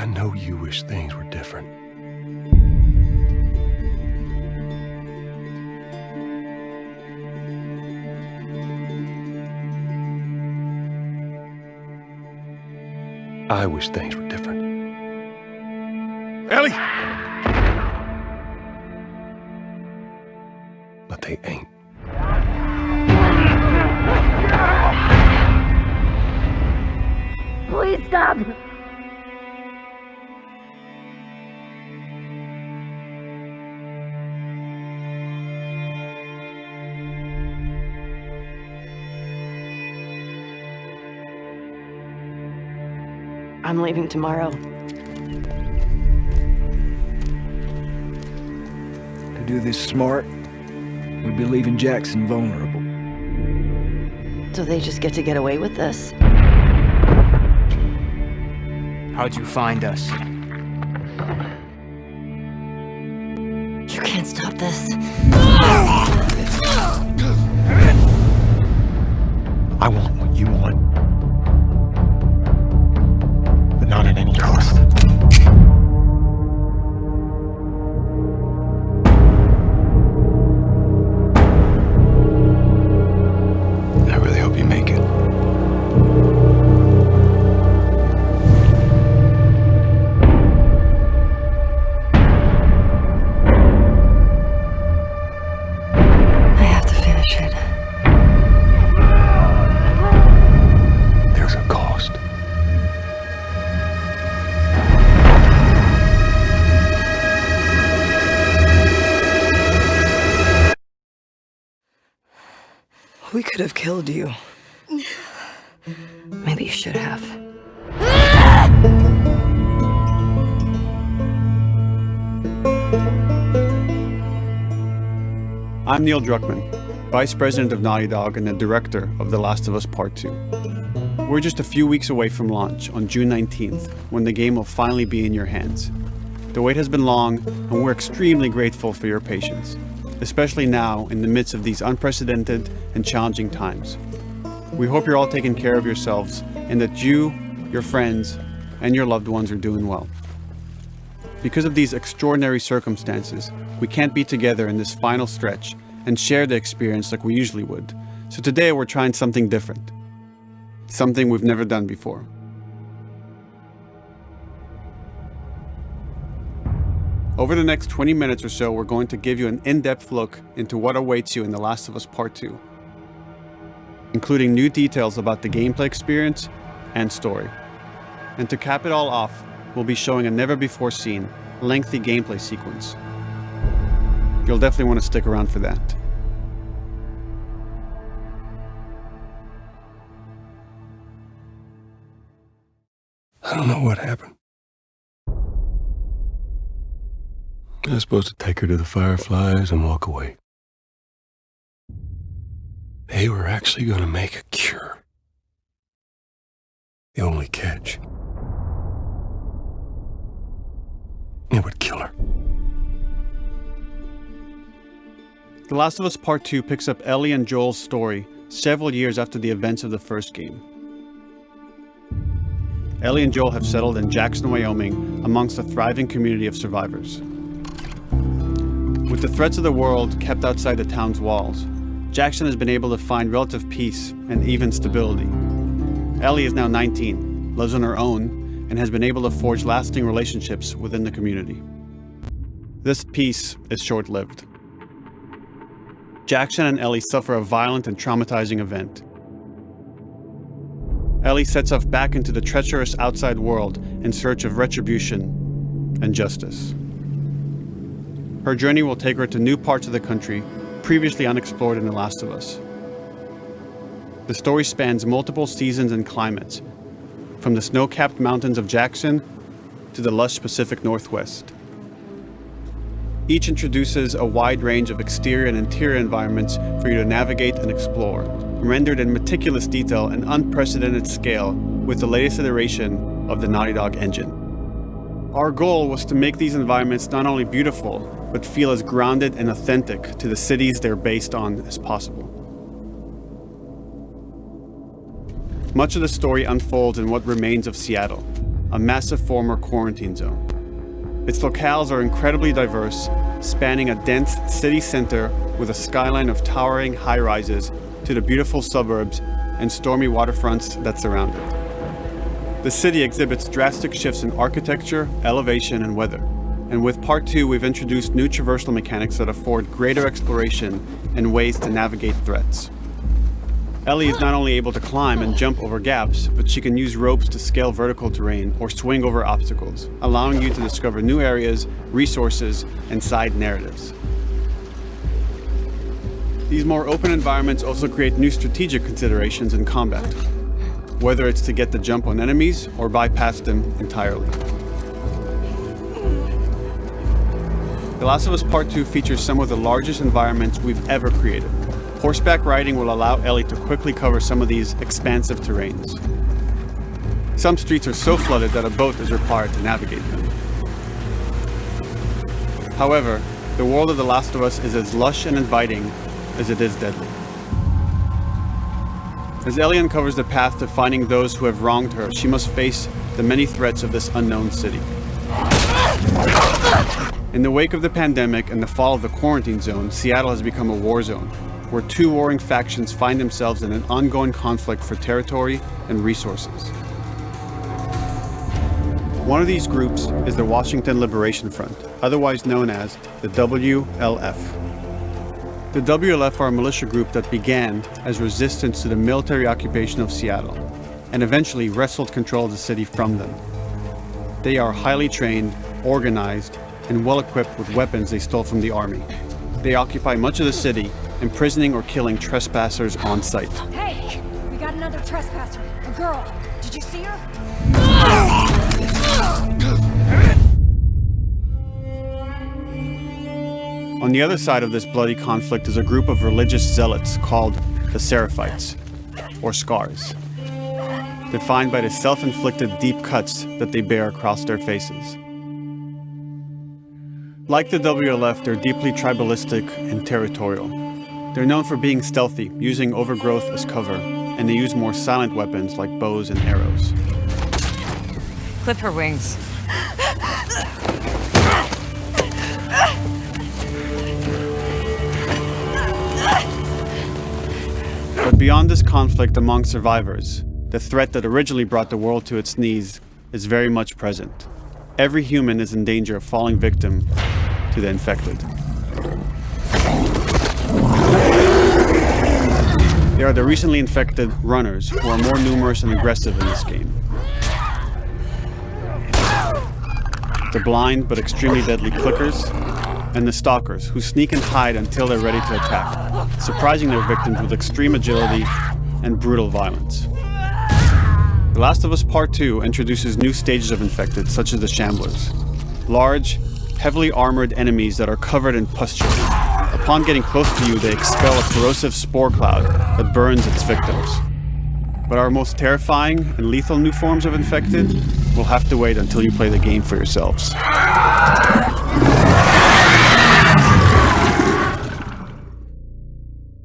I know you wish things were different. I wish things were different. Ellie! But they ain't. Please stop! I'm leaving tomorrow. To do this smart, we'd be leaving Jackson vulnerable. So they just get to get away with this? How'd you find us? You can't stop this. I want what you want. But not at any cost. I really hope you make it. I have to finish it. There's a cost. We could have killed you. Maybe you should have. I'm Neil Druckmann, Vice President of Naughty Dog and the Director of The Last of Us Part 2. We're just a few weeks away from launch on June 19th, when the game will finally be in your hands. The wait has been long, and we're extremely grateful for your patience, especially now in the midst of these unprecedented and challenging times. We hope you're all taking care of yourselves and that you, your friends, and your loved ones are doing well. Because of these extraordinary circumstances, we can't be together in this final stretch and share the experience like we usually would. So today we're trying something different. Something we've never done before. Over the next 20 minutes or so, we're going to give you an in-depth look into what awaits you in The Last of Us Part 2, including new details about the gameplay experience and story. And to cap it all off, we'll be showing a never-before-seen, lengthy gameplay sequence. You'll definitely want to stick around for that. I don't know what happened. I was supposed to take her to the Fireflies and walk away. They were actually going to make a cure. The only catch, it would kill her. The Last of Us Part 2 picks up Ellie and Joel's story several years after the events of the first game. Ellie and Joel have settled in Jackson, Wyoming, amongst a thriving community of survivors. With the threats of the world kept outside the town's walls, Jackson has been able to find relative peace and even stability. Ellie is now 19, lives on her own, and has been able to forge lasting relationships within the community. This peace is short-lived. Jackson and Ellie suffer a violent and traumatizing event. Ellie sets off back into the treacherous outside world in search of retribution and justice. Her journey will take her to new parts of the country previously unexplored in The Last of Us. The story spans multiple seasons and climates, from the snow-capped mountains of Jackson to the lush Pacific Northwest. Each introduces a wide range of exterior and interior environments for you to navigate and explore, rendered in meticulous detail and unprecedented scale with the latest iteration of the Naughty Dog engine. Our goal was to make these environments not only beautiful, but feel as grounded and authentic to the cities they're based on as possible. Much of the story unfolds in what remains of Seattle, a massive former quarantine zone. Its locales are incredibly diverse, spanning a dense city center with a skyline of towering high-rises to the beautiful suburbs and stormy waterfronts that surround it. The city exhibits drastic shifts in architecture, elevation, and weather. And with Part 2, we've introduced new traversal mechanics that afford greater exploration and ways to navigate threats. Ellie is not only able to climb and jump over gaps, but she can use ropes to scale vertical terrain or swing over obstacles, allowing you to discover new areas, resources, and side narratives. These more open environments also create new strategic considerations in combat, whether it's to get the jump on enemies or bypass them entirely. The Last of Us Part 2 features some of the largest environments we've ever created. Horseback riding will allow Ellie to quickly cover some of these expansive terrains. Some streets are so flooded that a boat is required to navigate them. However, the world of The Last of Us is as lush and inviting as it is deadly. As Ellie uncovers the path to finding those who have wronged her, she must face the many threats of this unknown city. In the wake of the pandemic and the fall of the quarantine zone, Seattle has become a war zone, where two warring factions find themselves in an ongoing conflict for territory and resources. One of these groups is the Washington Liberation Front, otherwise known as the WLF. The WLF are a militia group that began as resistance to the military occupation of Seattle, and eventually wrestled control of the city from them. They are highly trained, organized, and well-equipped with weapons they stole from the army. They occupy much of the city, imprisoning or killing trespassers on sight. Hey! We got another trespasser. A girl. Did you see her? On the other side of this bloody conflict is a group of religious zealots called the Seraphites, or Scars, defined by the self-inflicted deep cuts that they bear across their faces. Like the WLF, they're deeply tribalistic and territorial. They're known for being stealthy, using overgrowth as cover, and they use more silent weapons like bows and arrows. Clip her wings. But beyond this conflict among survivors, the threat that originally brought the world to its knees is very much present. Every human is in danger of falling victim to the infected. They are the recently infected runners, who are more numerous and aggressive in this game. The blind but extremely deadly clickers, and the stalkers, who sneak and hide until they're ready to attack, surprising their victims with extreme agility and brutal violence. The Last of Us Part 2 introduces new stages of infected, such as the Shamblers. Large, heavily armored enemies that are covered in pustules. Upon getting close to you, they expel a corrosive spore cloud that burns its victims. But our most terrifying and lethal new forms of infected will have to wait until you play the game for yourselves.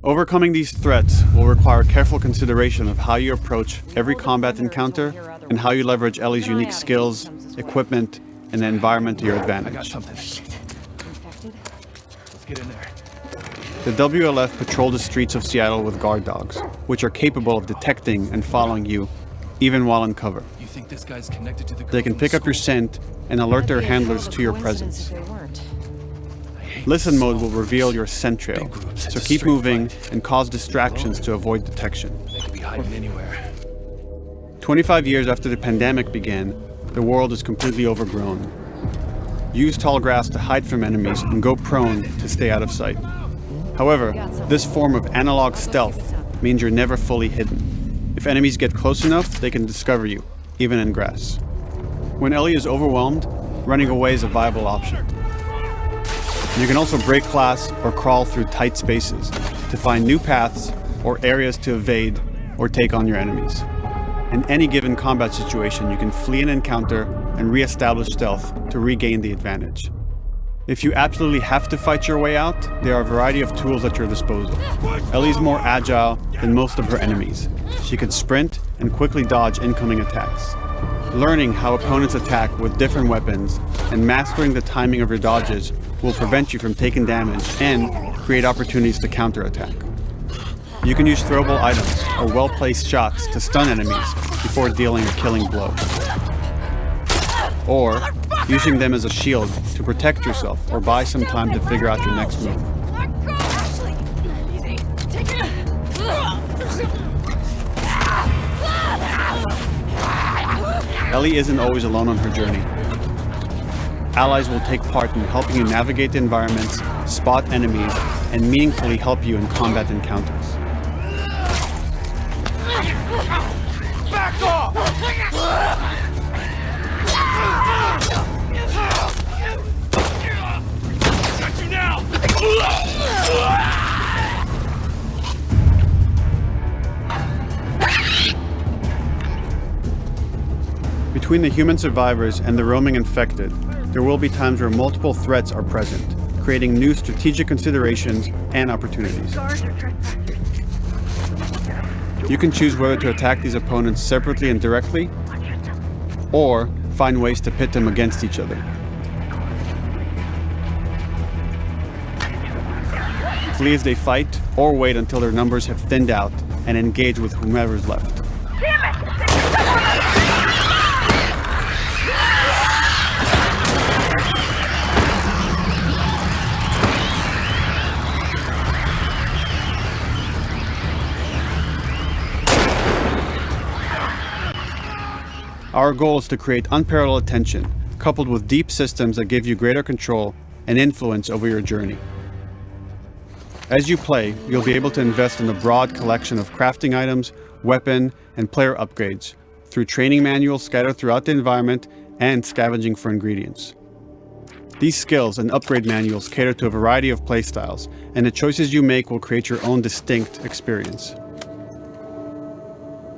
Overcoming these threats will require careful consideration of how you approach every combat encounter and how you leverage Ellie's unique skills, equipment, and the environment to your advantage. Let's get in there. The WLF patrol the streets of Seattle with guard dogs, which are capable of detecting and following you, even while in cover. You think this guy's connected to the They can pick up your scent and alert their handlers to your presence. Listen mode will reveal your scent trail, so keep moving and cause distractions to avoid detection. They could be hiding anywhere. 25 years after the pandemic began, the world is completely overgrown. Use tall grass to hide from enemies and go prone to stay out of sight. However, this form of analog stealth means you're never fully hidden. If enemies get close enough, they can discover you, even in grass. When Ellie is overwhelmed, running away is a viable option. You can also break glass or crawl through tight spaces to find new paths or areas to evade or take on your enemies. In any given combat situation, you can flee an encounter and re-establish stealth to regain the advantage. If you absolutely have to fight your way out, there are a variety of tools at your disposal. Ellie's more agile than most of her enemies. She can sprint and quickly dodge incoming attacks. Learning how opponents attack with different weapons and mastering the timing of your dodges will prevent you from taking damage and create opportunities to counterattack. You can use throwable items or well-placed shots to stun enemies before dealing a killing blow. Or using them as a shield to protect yourself or buy some time to figure out your next move. Ellie isn't always alone on her journey. Allies will take part in helping you navigate the environments, spot enemies, and meaningfully help you in combat encounters. Back off! Got you now! Between the human survivors and the roaming infected, there will be times where multiple threats are present, creating new strategic considerations and opportunities. You can choose whether to attack these opponents separately and directly, or find ways to pit them against each other. Flee as they fight, or wait until their numbers have thinned out and engage with whomever's left. Our goal is to create unparalleled tension, coupled with deep systems that give you greater control and influence over your journey. As you play, you'll be able to invest in a broad collection of crafting items, weapon, and player upgrades through training manuals scattered throughout the environment and scavenging for ingredients. These skills and upgrade manuals cater to a variety of playstyles, and the choices you make will create your own distinct experience.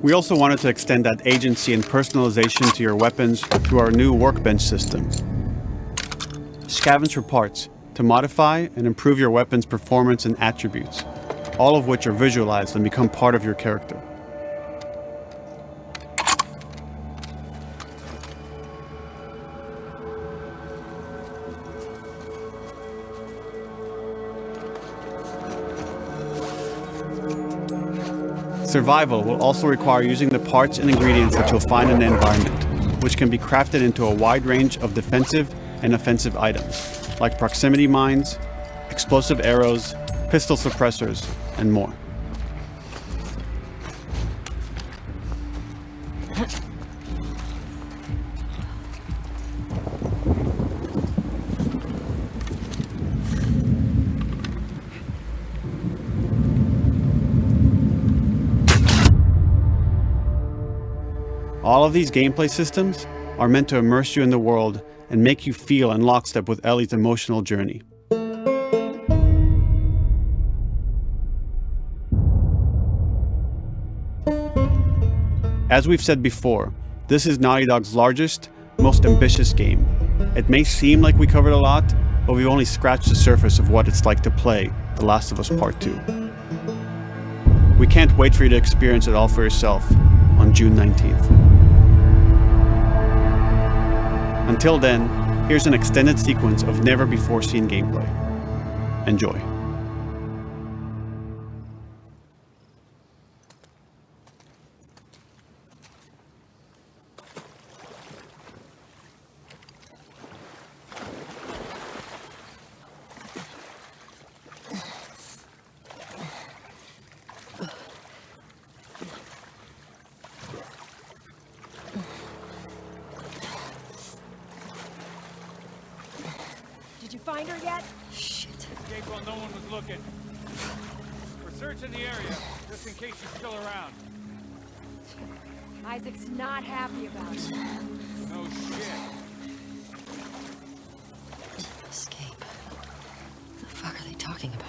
We also wanted to extend that agency and personalization to your weapons through our new workbench system. Scavenge for parts to modify and improve your weapon's performance and attributes, all of which are visualized and become part of your character. Survival will also require using the parts and ingredients that you'll find in the environment, which can be crafted into a wide range of defensive and offensive items, like proximity mines, explosive arrows, pistol suppressors, and more. All of these gameplay systems are meant to immerse you in the world and make you feel in lockstep with Ellie's emotional journey. As we've said before, this is Naughty Dog's largest, most ambitious game. It may seem like we covered a lot, but we've only scratched the surface of what it's like to play The Last of Us Part 2. We can't wait for you to experience it all for yourself on June 19th. Until then, here's an extended sequence of never-before-seen gameplay. Enjoy. Did you find her yet? Shit. Escape while no one was looking. We're searching the area, just in case she's still around. Isaac's not happy about it. No shit. Escape. What the fuck are they talking about?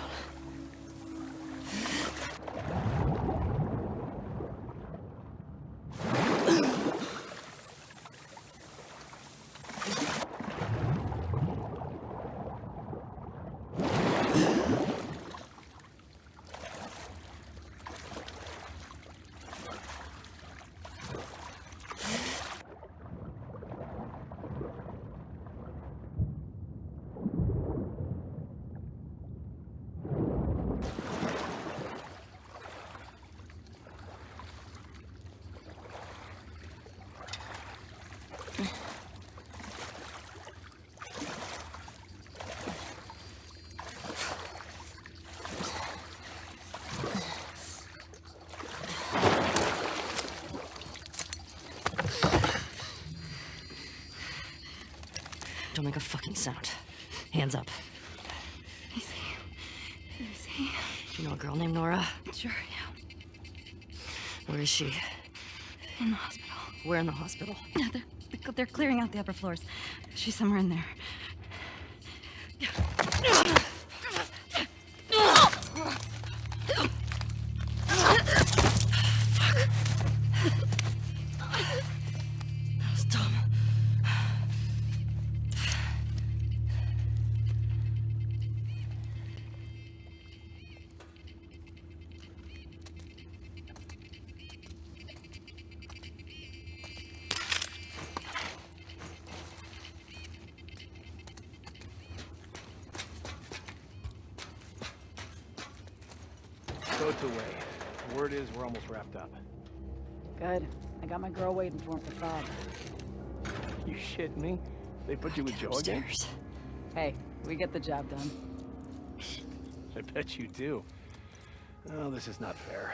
Don't make a fucking sound. Hands up. Easy. You know a girl named Nora? Sure, yeah. Where is she? In the hospital. Where in the hospital? Yeah, they're clearing out the upper floors. She's somewhere in there. That was dumb. Boat's away. Word is we're almost wrapped up. Good. I got my girl waiting for him at the fob. You shitting me? They put you with Joe again? Upstairs. Hey, we get the job done. I bet you do. Oh, this is not fair.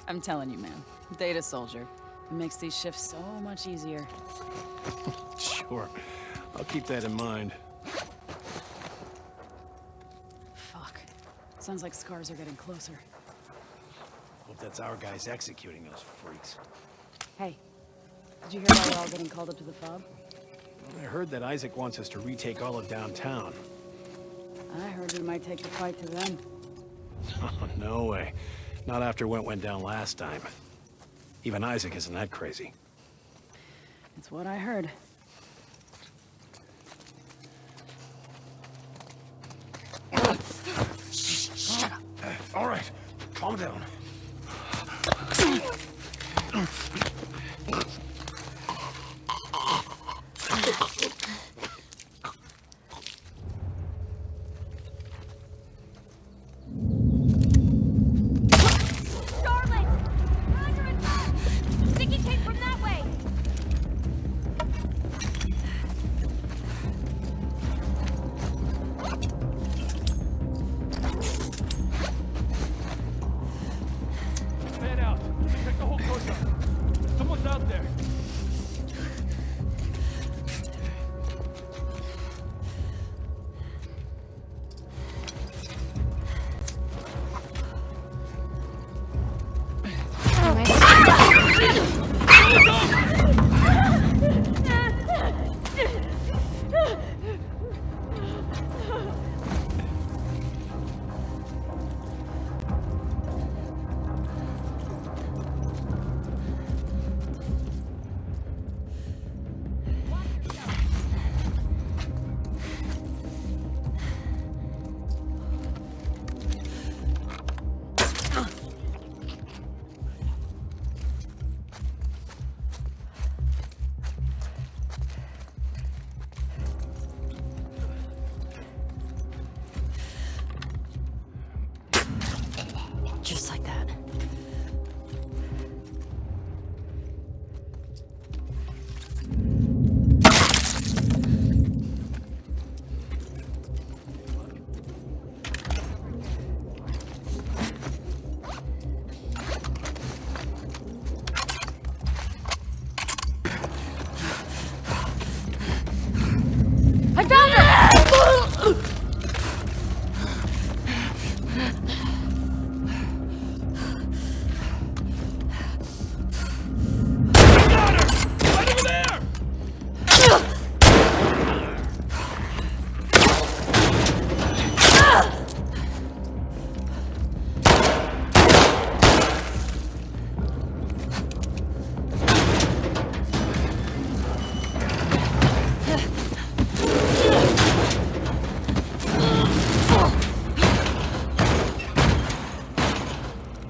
I'm telling you, man. Data soldier. It makes these shifts so much easier. Sure. I'll keep that in mind. Fuck. Sounds like scars are getting closer. Hope that's our guys executing those freaks. Hey, did you hear why we're all getting called up to the fob? Well, I heard that Isaac wants us to retake all of downtown. I heard we might take the fight to them. Oh, no way. Not after what went down last time. Even Isaac isn't that crazy. It's what I heard. Shut up. All right, calm down. Darling! Roger and back! Sticky tape from that way! Man out. Check the whole coast out. Someone's out there. Just like that. I found her!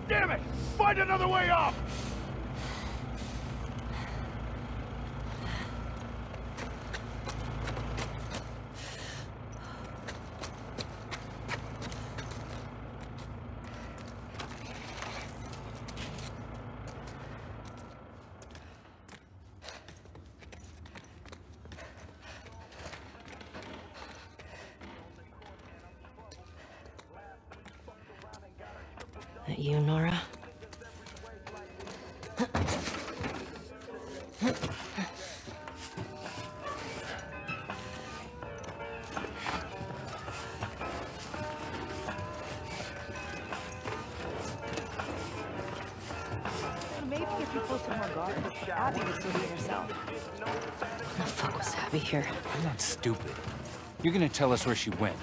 Damn it! Find another way off! That you, Nora? Maybe if you posted more guard, Abby would still be herself. What the fuck was Abby here? I'm not stupid. You're gonna tell us where she went.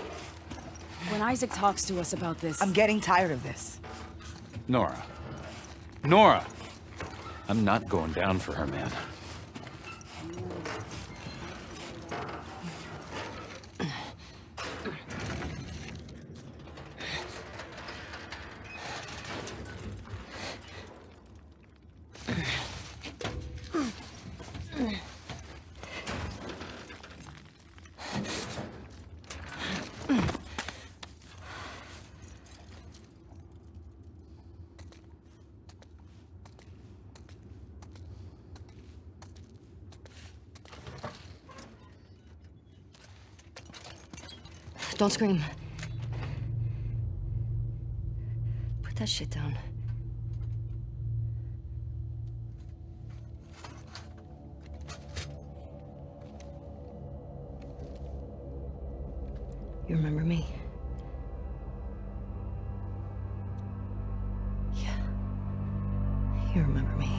When Isaac talks to us about this... I'm getting tired of this. Nora. Nora! I'm not going down for her, man. Don't scream. Put that shit down. You remember me? Yeah. You remember me.